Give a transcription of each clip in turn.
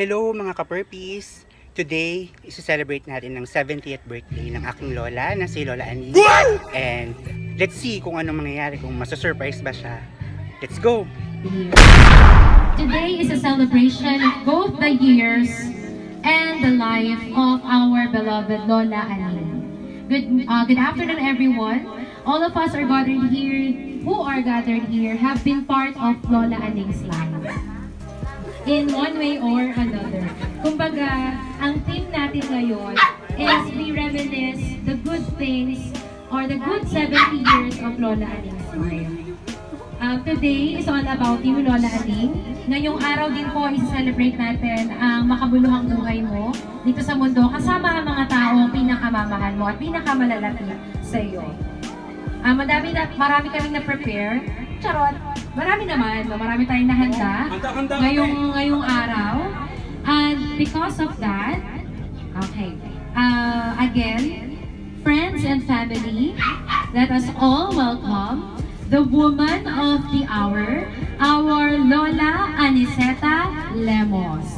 Hello mga ka-purpies! Today, isi-celebrate natin ng 70th birthday ng aking lola na si Lola Annie. And let's see kung anong mangyayari, kung masasurprise ba siya. Let's go! Today is a celebration of both the years and the life of our beloved Lola Annie. Good afternoon everyone. All of us are gathered here, have been part of Lola Annie's life. In one way or another. Kumbaga, ang theme natin ngayon is we reminisce the good things or the good 70 years of Lola Annie's life. Today is all about you, Lola Annie. Ngayong araw din po, i-celebrate natin ang makabuluhang buhay mo dito sa mundo kasama ang mga taong pinakamamahal mo at pinakamalalapit sa iyo. Marami kaming na-prepare. Charot! Marami naman, marami tayong nahanda ngayong araw. And because of that, again, friends and family, let us all welcome the woman of the hour, our Lola Aniceta Lemos.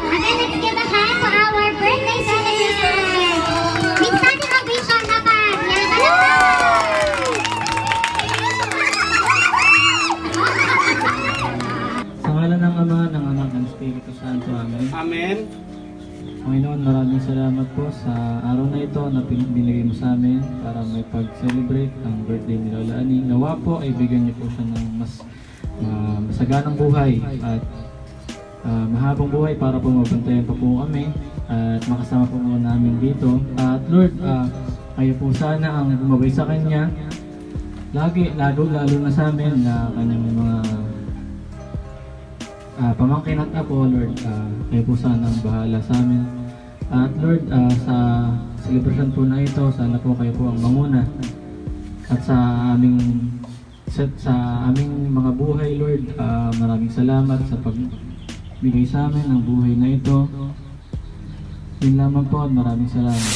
Again, let's give a hand to our birthday celebration. With standing ovation naman. Yan na Sa ngalan ng Ama, ng Anak, ng Espiritu Santo. Amen. Amen! Panginoon, maraming salamat po sa araw na ito na binigay mo sa amin para may pag-celebrate ang birthday ni Lola Annie. Nawa po ay bigyan niyo po siya ng mas masaganang buhay at mahabang buhay para po mabantayan pa po kami at makasama po namin dito. At Lord, kayo po sana ang gumabay sa Kanya lagi, lalo na sa amin na Kanyang mga pamangkin at apo. Lord, kayo po sana ang bahala sa amin. At Lord, sa celebration po na ito, sana po kayo po ang manguna at sa aming mga buhay. Lord, maraming salamat sa pagbigay sa amin ng buhay na ito. Yun lamang po at maraming salamat.